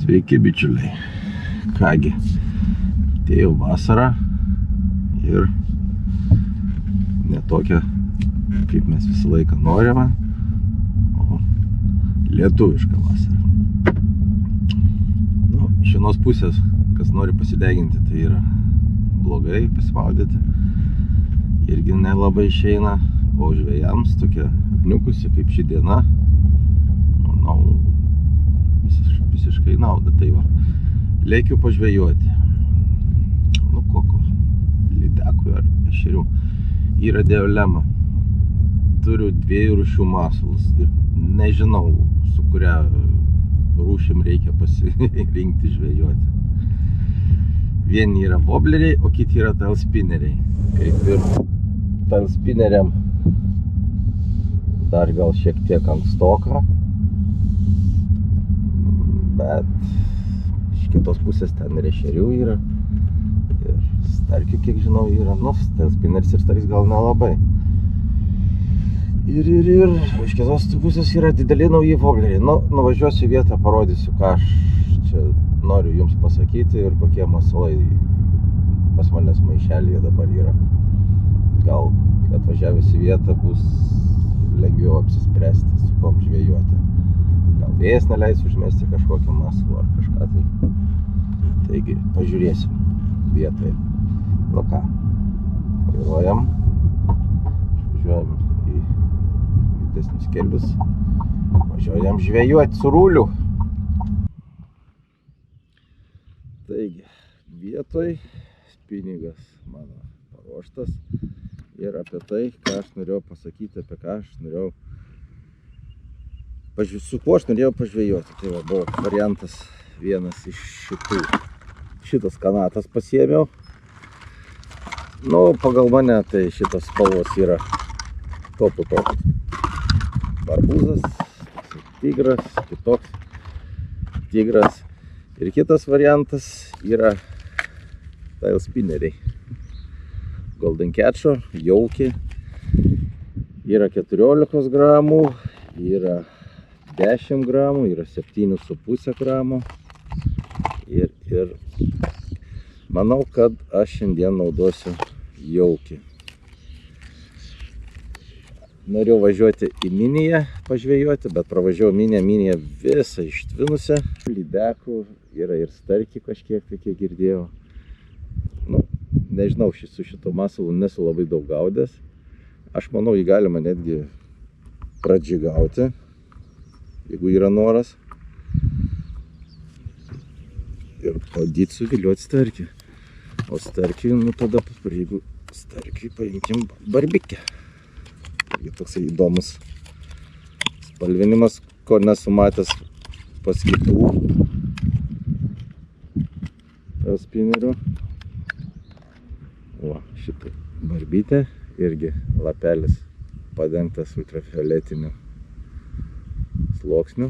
Sveiki, bičiuliai. Kągi, atėjo vasara ir ne tokia, kaip mes visą laiką norime, o lietuviška vasara. Nu, iš vienos pusės, kas nori pasideginti, tai yra blogai pasimaudyti. Irgi nelabai išeina, o žvejams tokia apniukusi kaip ši diena, manau, visiškai nauda. Tai va, lėkiu pažvejoti. Nu, kokio, lydekų ar ešerių. Yra diolema. Turiu 2 rūšių masalus ir nežinau, su kuria rūšim reikia pasirinkti žvejoti. Vieni yra wobleriai, o kiti yra tailspineriai. Kaip ir tailspineriam dar gal šiek tiek ankstoka, bet iš kitos pusės ten ir ešerių yra, ir starkių, kiek žinau, yra. Nu, tailspineris ir starkis gal nelabai. Ir iš kitos pusės yra dideli nauji wobleriai. Nu, nuvažiuosiu į vietą, parodysiu, ką aš čia noriu jums pasakyti ir kokie masalai pas manęs maišelyje dabar yra. Gal atvažiavęs į vietą bus lengviau apsispręsti, su kom žvejoti. Gal vėjas neleis užmesti kažkokį masalą ar kažką tai. Taigi, pažiūrėsim vietoje. Nu ką, vairuojam, važiuojam į didesnius kelius, važiuojam žvejoti su rūliu. Taigi, vietoj spinigas mano paruoštas ir apie tai, ką aš norėjau pasakyti, apie ką aš norėjau, su kuo aš norėjau pažvejoti. Tai va, buvo variantas vienas iš šitų. Šitas kanatas pasiėmiau. Nu, pagal mane, tai šitas spalvos yra topų. Arbūzas, tigras, kitoks tigras. Ir kitas variantas yra tailspineriai. Golden Catcho, jauki. Yra 14 gramų, yra 10 gramų, yra 7,5 gramų. Ir manau, kad aš šiandien naudosiu jauki. Norėjau važiuoti į Miniją pažvejoti, bet pravažiavau Miniją visą ištvinusią. Lydekų yra ir starkį kažkiek, kiek girdėjau. Nu, nežinau, su šito masalu nesu labai daug gaudęs. Aš manau, jį galima netgi pradžigauti, jeigu yra noras. Ir bandyti suvilioti starkį. O starkį, nu tada, jeigu starkį paimkim barbikę. Tai toksai įdomus spalvinimas, ko nesu matęs pas kitų tailspinerių. O, šitą barbytę irgi lapelis padengtas ultrafioletiniu sluoksniu.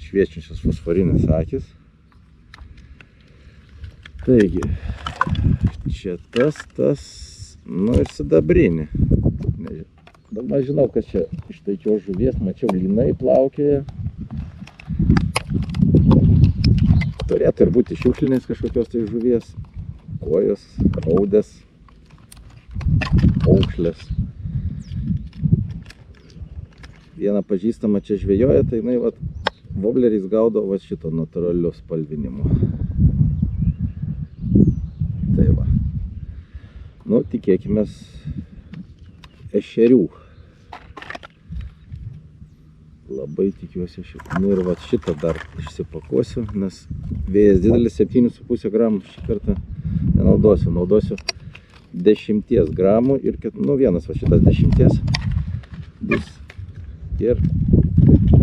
Šviečiančios fosforinės akis. Taigi, čia tas, nu ir sidabrinį. Dabar žinau, kad čia iš taikios žuvies, mačiau, lynai plaukioja. Turėtų ir būti šiukšlinės kažkokios tai žuvies. Kojos, raudės, aukšlės. Viena pažįstama čia žvejoja, tai jinai vat wobleriais gaudo vat šito natūraliu spalvinimu. Tai va. Nu, tikėkimės ešerių. Labai tikiuosi šitą. Nu ir va šitą dar išsipakuosiu, nes vėjas didelis, 7,5 gramų šį kartą nenaudosiu. Naudosiu 10 gramų ir nu, vienas va šitas 10 bus ir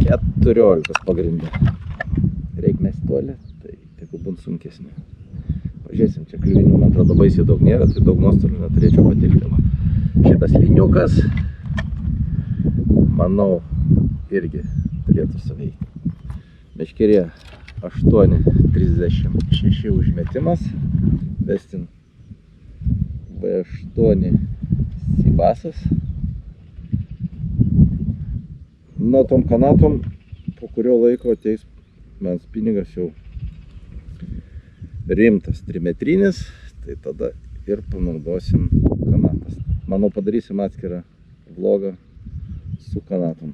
14 pagrindė. Reikmės toli, tai tegu būn sunkesnė. Pažiūrėsim, čia kliuvinių, man atrodo, baisiai daug nėra, tai daug nuostolių neturėčiau patirti. Šitas lyniukas, manau, irgi turėtų suveikti. Meškerė 8,36 užmetimas, Westin V8 sibasas. Nuo tom kanatom, po kurio laiko ateis man spinigas jau rimtas trimetrinis, tai tada ir panaudosim kanatas. Manau, padarysim atskirą vlogą su kanatom.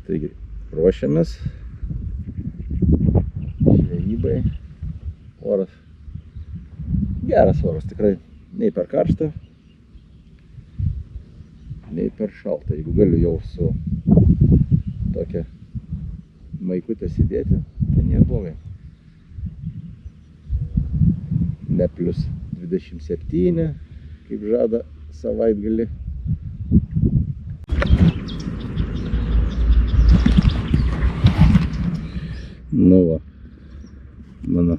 Taigi, ruošiamės žvejybai. Oras, geras oras, tikrai nei per karšta, nei per šalta. Jeigu galiu jau su tokia maikutė sėdėti, tai nėra blogai. Ne plius 27, kaip žada savaitgalį. Nu va, mano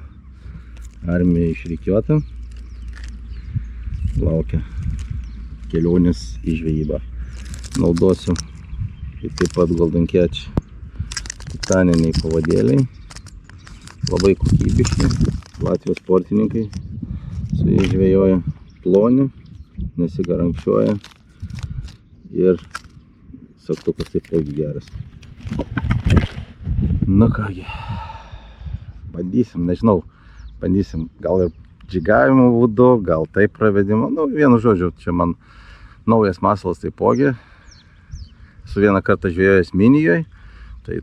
armija išrikiuota, laukia kelionės į žvejybą. Naudosiu taip pat Golden Catch titaniniai pavadėliai, labai kokybiški, Latvijos sportininkai su jais žvejoja ploni, nesigarankščiuoja ir sagtukas taipogi geras. Nu kągi, bandysim, nežinau, bandysim gal ir džigavimo būdu, gal taip pravedimo, nu vienu žodžiu, čia man naujas masalas taipogi, su vieną kartą žvejojęs Minijoj, tai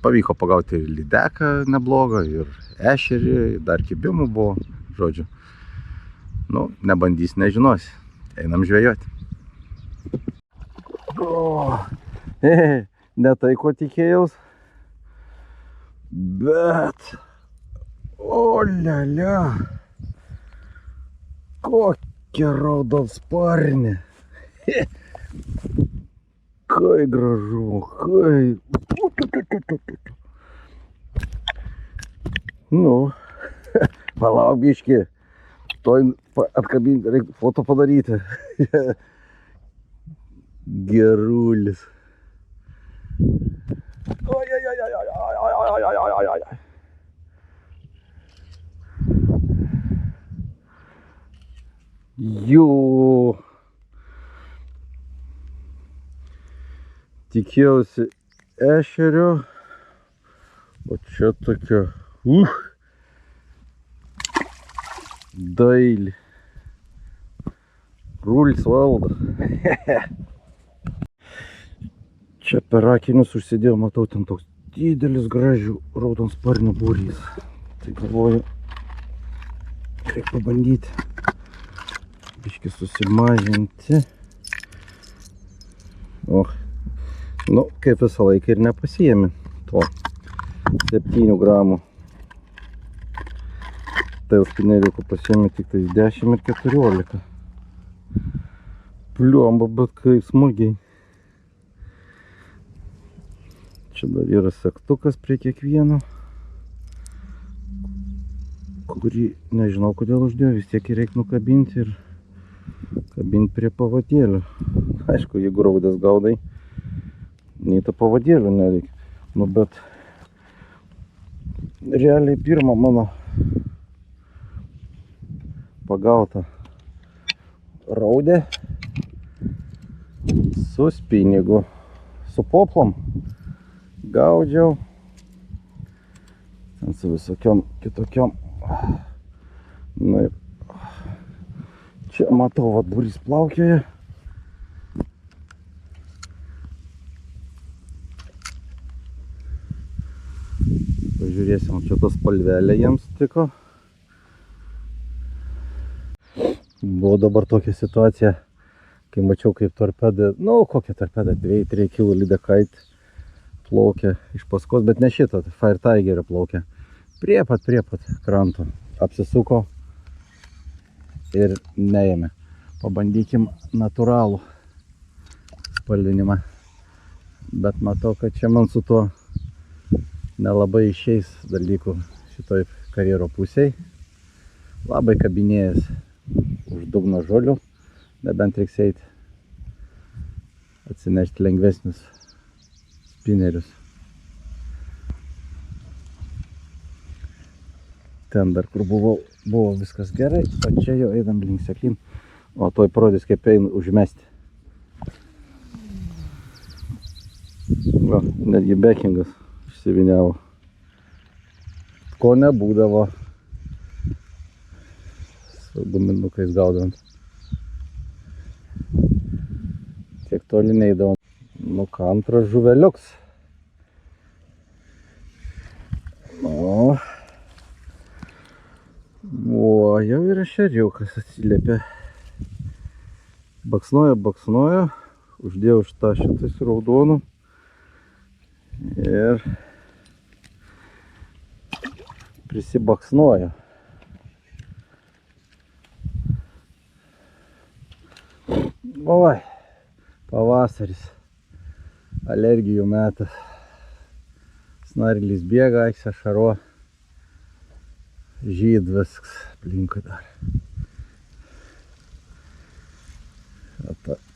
pavyko pagauti ir lydeką neblogą, ir ešerį, dar kibimų buvo, žodžiu. Nu, nebandys, nežinos. Einam žvejoti. Ne tai, ko tikėjaus, bet o lia, kokia raudonsparnė. Kai gražu, kai. Nu, palauk biškį, toj atkabinti, reikia foto padaryti. Gerulis. Jų. Tikėjausi ešerio, o čia tokia, daili. Rulis valdo. Čia per akinius užsidėjau, matau, ten toks didelis gražių raudonsparnių būrys. Tai galvoju, reikia pabandyti biškį susimažinti. Nu, kaip visą laiką ir nepasiėmė to 7 gramų. Tai spineliukų pasiėmė tik tais 10 ir 14. Pliomba, bet kaip smagiai. Čia dar yra segtukas prie kiekvieno, kurį nežinau kodėl uždėjau, vis tiek reikia nukabinti ir kabinti prie pavadėlių. Aišku, jeigu raudės gaudai, nei to pavadėlių nereikia. Nu, bet realiai pirma mano pagauta raudė su spinigu, su poplom gaudžiau, ten su visokiom kitokiom. Na ir čia matau, vat būrys plaukioja. Pažiūrėsim, čia tas spalvelė jiems tiko. Buvo dabar tokia situacija, kai mačiau kaip torpeda, nu kokia torpeda, 2-3 kg lydekait plaukia iš paskos, bet ne šitą, Fire Tigerio plaukia. Prie pat kranto apsisuko ir neėmė. Pabandykim natūralų spalvinimą. Bet matau, kad čia man su tuo nelabai išeis dalykų šitoj karjero pusėj. Labai kabinėjęs už dugno žolių, nebent reiks eiti atsinešti lengvesnius spinerius. Ten dar kur buvo viskas gerai, o čia jau eidam link seklin, o toj parodys kaip einu užmesti. Va, netgi bekingas išsiviniavo. ko nebūdavo su guminukais gaudant. Tiek toli neįdavom. Nu, ką antras žuveliuks. Nu. O, jau ir ešeriukas atsiliepė. Baksnojo. Uždėjau šitą šitais raudonų. Ir prisibaksnojo. Oi, pavasaris. Alergijų metas. Snarglys bėga, aikse šaro. Žyd viskas aplinkui dar.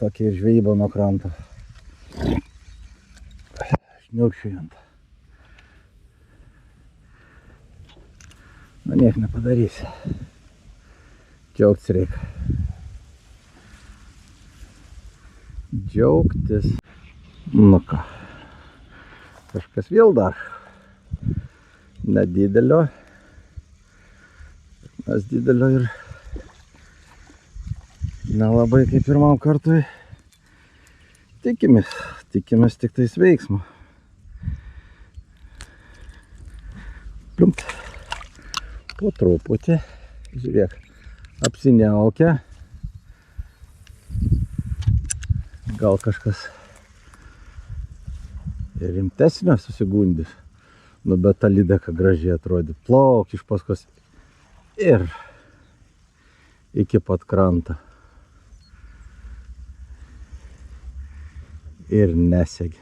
Tokia ir žvejyba nuo kranto. Šniurkščiujant. Nu, niek nepadarysi. Džiaugtis reikia. Džiaugtis. Nu ką. Kažkas vėl dar. Nedidelio. Mes didelio ir nelabai kaip pirmam kartui tikimės. Tikimės tik tais veiksmo. Pliumpt. Po truputį. Žiūrėk. Apsiniaukia. Gal kažkas rimtesnio susigundys. Nu, bet ta lydeka gražiai atrodė. Plauk iš paskos. Ir iki pat krantą. Ir nesegi.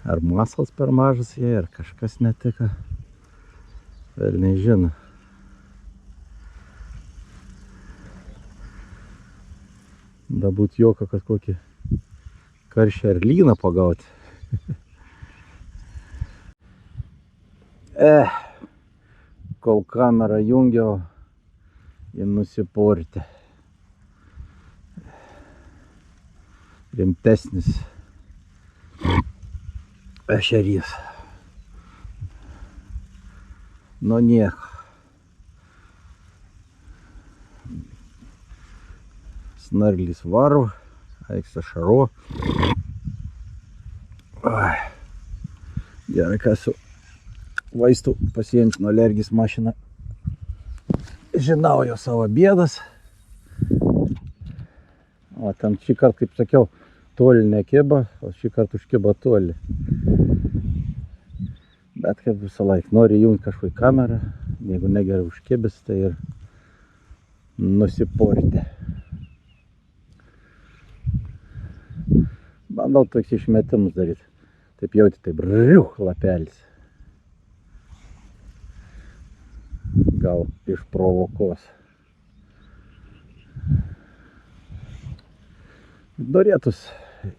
Ar masals per mažas jie, ar kažkas netika. Vėl nežino. Dabūt jokio, kad kokį karšį ar lyną pagauti. Kol kamerą jungiau, jį nusipurtė. Rimtesnis ešerys. Nu nieko. Snarglys varo, aikse šaro. Gerai, ką su vaistų pasiėmti nuo alergijos mašiną. Žinau jo savo bėdas. O ten šį kartą, kaip sakiau, toli nekiba, o šį kartą užkiba toli. Bet kaip visą laiką, nori jungti kažkokį kamerą, jeigu negerai užkibis, tai ir nusipurtė. Bandau toks išmetimus daryti. Taip jauti, taip riuch lapelis. Gal išprovokuos. Norėtus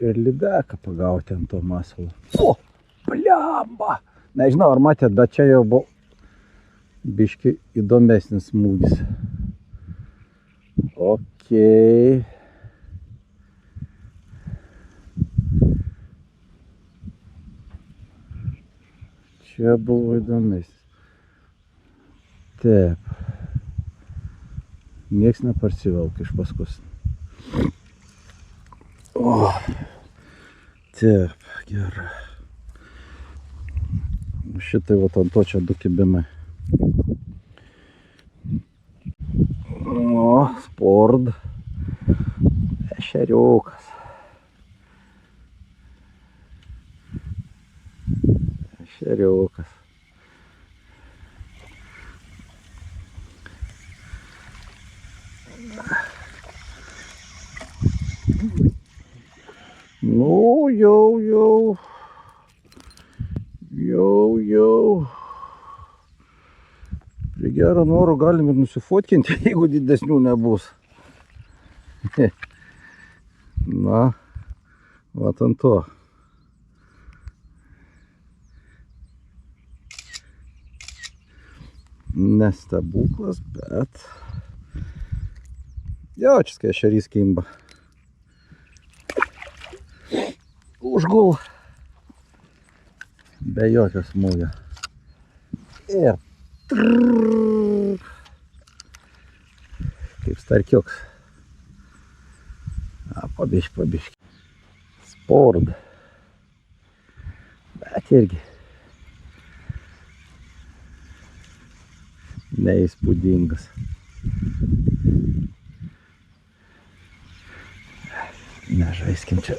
ir lydeką pagauti ant to masalo. O, bliamba! Nežinau, ar matėt, bet čia jau buvo biški įdomesnis smūgis. Okei. Čia buvo įdomesnis. Taip. Nieks neparsivelka iš paskos. O, taip, gerai. Šitai vat ant to čia du kibimai. O, spord. Ešeriukas. Ešeriukas. Nu, jau. Prie gero noro galim ir nusifotkinti, jeigu didesnių nebus. Na, vat ant to. Nestebuklas, bet... Jo, čia ešerys kimba. Užgul. Be jokio smūgio. Ir kaip starkiuks. Pabiški. Spord. Bet irgi neįspūdingas. Nežaiskim čia.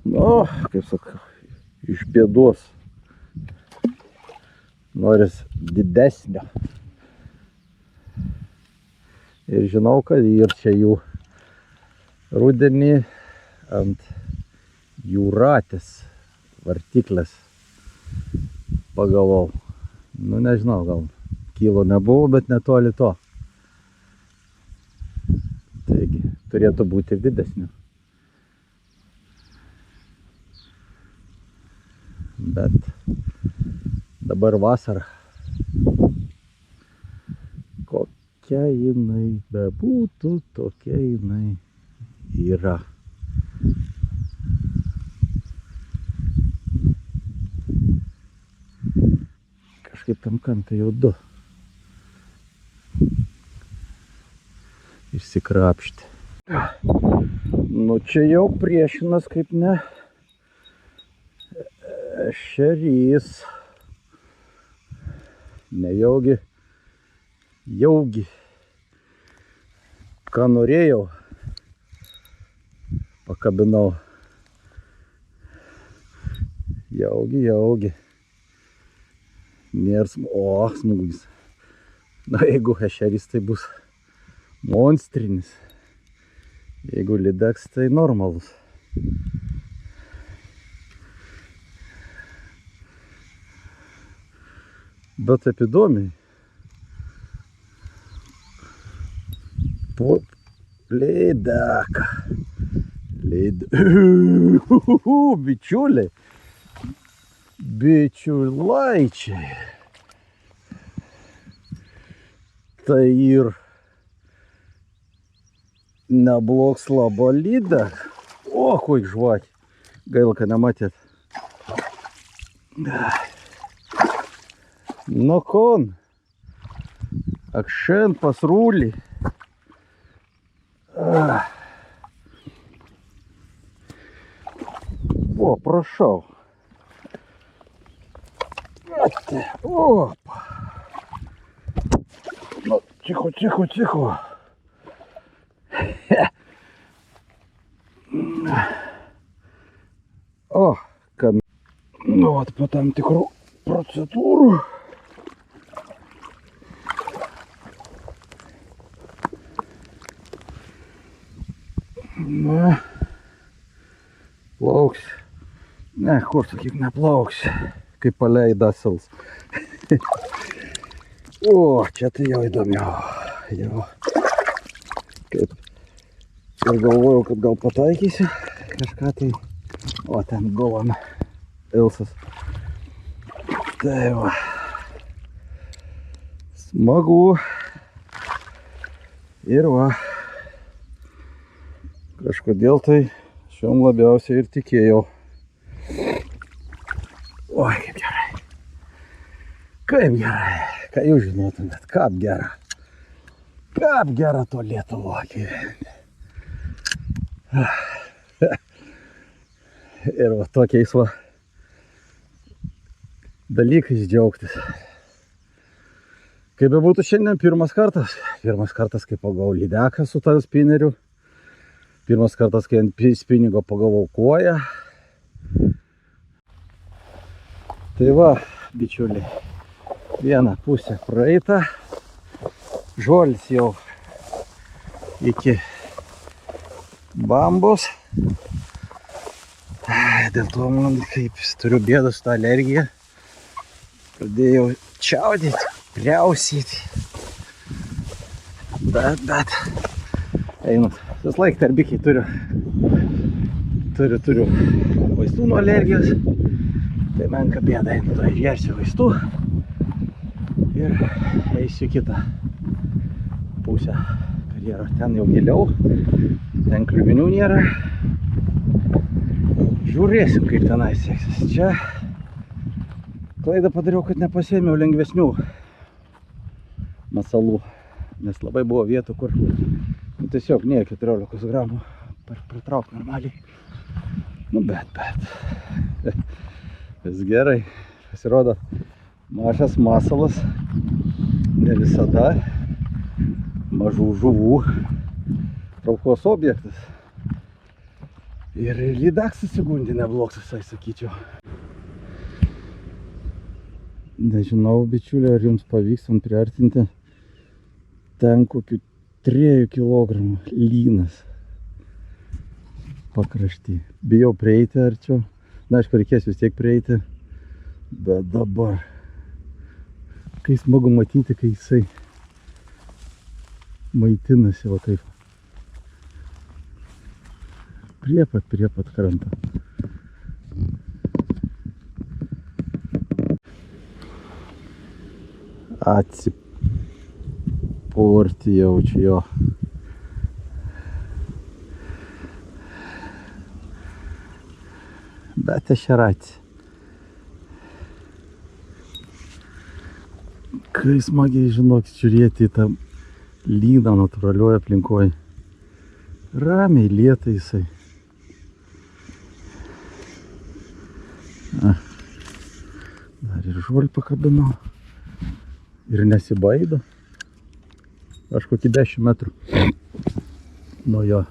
Nu, kaip sakau, iš bėdos noris didesnio. Ir žinau, kad ir čia jų rudenį ant jūratės vartiklės pagavau. Nu, nežinau, gal kilo nebuvo, bet netoli to. Taigi, turėtų būti ir didesnių. Bet dabar vasara. Kokia jinai bebūtų, tokia jinai yra. Kažkaip tam kampe jau du išsikrapšti. Nu čia jau priešinas kaip ne ešerys. Nejaugi, jaugi. Ką norėjau, pakabinau. Jaugi. Nėra smūgis. Na, jeigu ešerys, tai bus monstrinis. Jeigu lydeks, tai normalus. Bet taip įdomiai. Lydeka. Bičiuliai. Bičiulaičiai. Tai ir neblogs labo lydek. O, koik žvakė. Gaila, kad nematėt. Nu kon, akšen pasrūlį. O, prašau. Opa. Nu, тихо. O, kad... Nu, po tam tikrų procedūrų. Na, plauks. Ne, kur sakyk, neplauks. Kaip paleidasils. O, čia tai jau įdomiau. Jau. Kaip. Ir galvojau, kad gal pataikysiu kažką tai. O, ten gulame. Ilsas. Tai va. Smagu. Ir va. Kažkodėl tai šiom labiausiai ir tikėjau. Oi, kaip gerai. Kaip gerai. Ką jūs žinotumėt, kaip gera. Kaip gera to Lietuvo gyventi. Ir va tokiais va dalykais džiaugtis. Kaip bebūtų šiandien pirmas kartas. Pirmas kartas, kai pagavau lydeką su tą spineriu. Pirmas kartas, kai ant spinigo pagavau kuoją. Tai va, bičiuliai, viena pusė praeita. Žolis jau iki bambos. Dėl to man, kaip turiu bėdą su tą alergiją, pradėjau čiaudyti, priausyti. Bet, einut. Vis laik tarbikiai turiu vaistų nuo alergijos. Tai menka bėda, einu to išgersiu vaistų. Ir eisiu kitą pusę karjero. Ten jau giliau, ten kliuvinių nėra. Žiūrėsim, kaip tenai seksis. Čia klaidą padariau, kad nepasėmiau lengvesnių masalų, nes labai buvo vietų, kur tiesiog ne 14 gramų pritrauk normaliai. Nu bet. Vis gerai. Pasirodo, mažas masalas ne visada mažų žuvų traukos objektas. Ir lydekas susigundė neblogs visai, sakyčiau. Nežinau, bičiuliai, ar jums pavyks man priartinti ten kokių 3 kilogramų lynas pakrašty. Bijau prieiti arčiau. Na, aišku, reikės vis tiek prieiti. Bet dabar, kai smagu matyti, kai jisai maitinasi, va kaip. Prie pat krantą. Atsipurti jaučiu jo. Bet ešeratį. Kai smagiai, žinok, žiūrėti į tą lyną natūralioje aplinkoje. Ramiai lieta jisai. Dar ir žolį pakabinau. Ir nesibaido. Aš kokį 10 metrų nuo jo.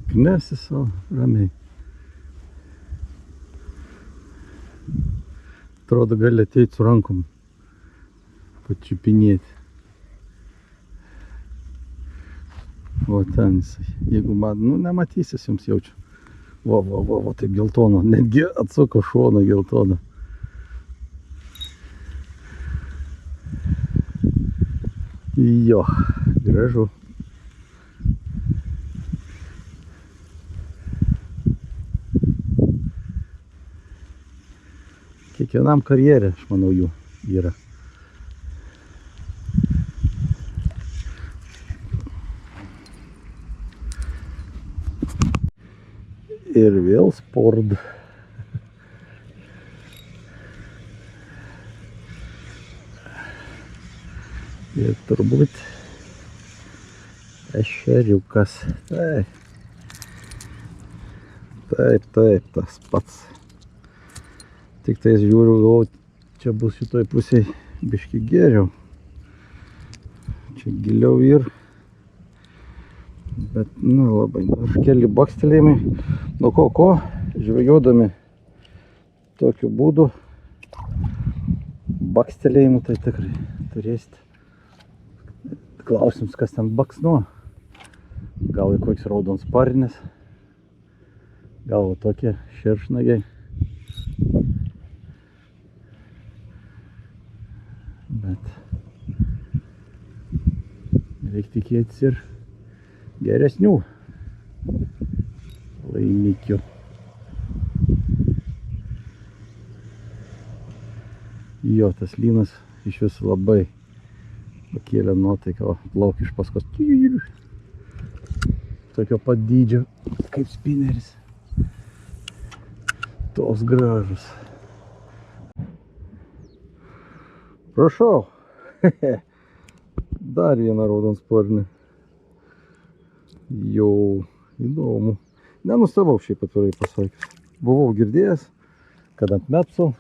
Knesi savo ramiai. Atrodo, gali ateiti su rankom pačiupinėti. O ten jisai, jeigu man, nu nematysis jums jaučiu. Va, taip geltono, netgi atsuko šoną geltoną. Jo, gražu. Kiekvienam karjerė, aš manau, jų yra. Ir vėl spord. Ir turbūt ešeriukas. Taip, tas pats. Tik tais žiūriu, gal čia bus šitoj pusėj biški geriau. Čia giliau ir. Bet, nu, labai. Aš keli bakstelėjimai. Nu ko, žvejodami tokiu būdu bakstelėjimų, tai tikrai turėsite. Klausims, kas ten baksnuo. Gal į koks raudonsparnis. Gal tokie šeršnagiai. Bet reikia tikėtis ir geresnių laimikių. Jo, tas lynas iš vis labai pakėlė nuotaiką, plauk iš paskos. Tokio pat dydžio kaip spineris. Tos gražus. Prašau. Dar vieną raudonsparnį. Jau įdomu. Nenustebau šiaip atvirai pasakęs. Buvau girdėjęs, kad ant mepsų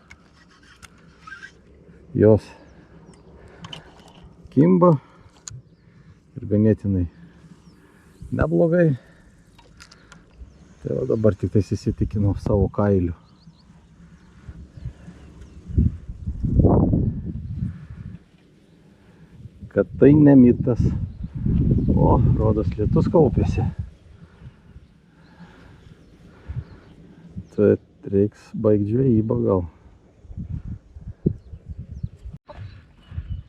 jos kimba ir ganėtinai neblogai. Tai va dabar tik tais įsitikinau savo kailiu. Kad tai ne mitas. O, rodos lietus kaupėsi. Tai reiks baigti žvejybą gal.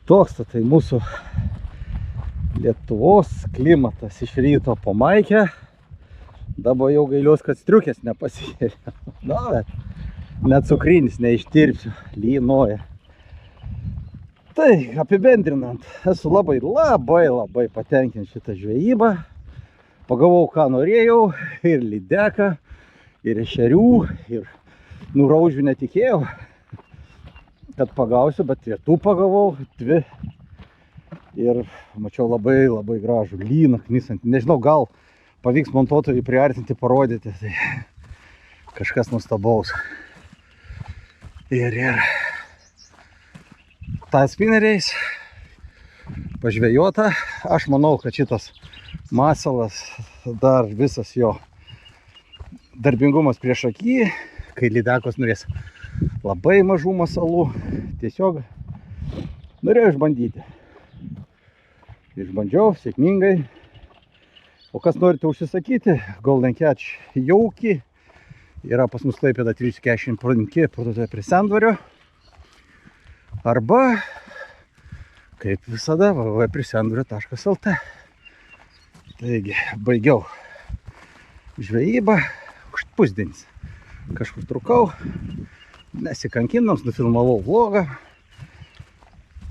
Toks tai mūsų Lietuvos klimatas iš ryto po maikę. Dabar jau gailiuos, kad striukės nepasėrė. Na, bet net cukrinis neištirpsiu, lynoja. Tai apibendrinant, esu labai patenkinęs šitą žvejybą. Pagavau, ką norėjau, ir lydeką, ir ešerių, ir raužių netikėjau, kad pagausiu, bet ir tų pagavau, 2. Ir mačiau labai gražų lyną knisantį. Nežinau, gal pavyks montuotojui priartinti, parodyti. Tai kažkas nuostabaus. Ir tą spineriais pažvejota. Aš manau, kad šitas masalas dar visas jo darbingumas prieš akį, kai lydekos norės labai mažų masalų. Tiesiog norėjau išbandyti. Išbandžiau sėkmingai. O kas norite užsisakyti, Golden Catch jauki. Yra pas mus Klaipėda 345 parduotuvė prie Sendvario. Arba, kaip visada, www.prisendvario.lt. Taigi, baigiau žvejybą už pusdienis. Kažkur trukau, nesikankinams, nufilmavau vlogą.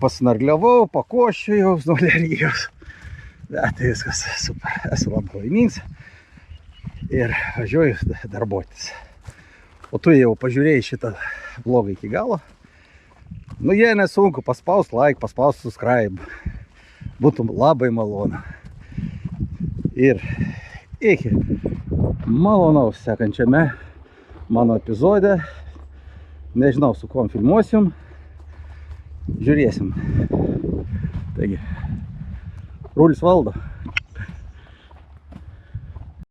Pasnargliavau, pakoščiau nuo alergijos. Bet tai viskas super, esu labai laimingas ir važiuoju darbuotis. O tu jau pažiūrėjai šitą vlogą iki galo. Nu, jei nesunku, paspaus like, paspaus subscribe. Būtų labai malonu. Ir iki malonaus sekančiame mano epizode. Nežinau, su kuom filmuosim. Žiūrėsim. Taigi, Rulis valdo.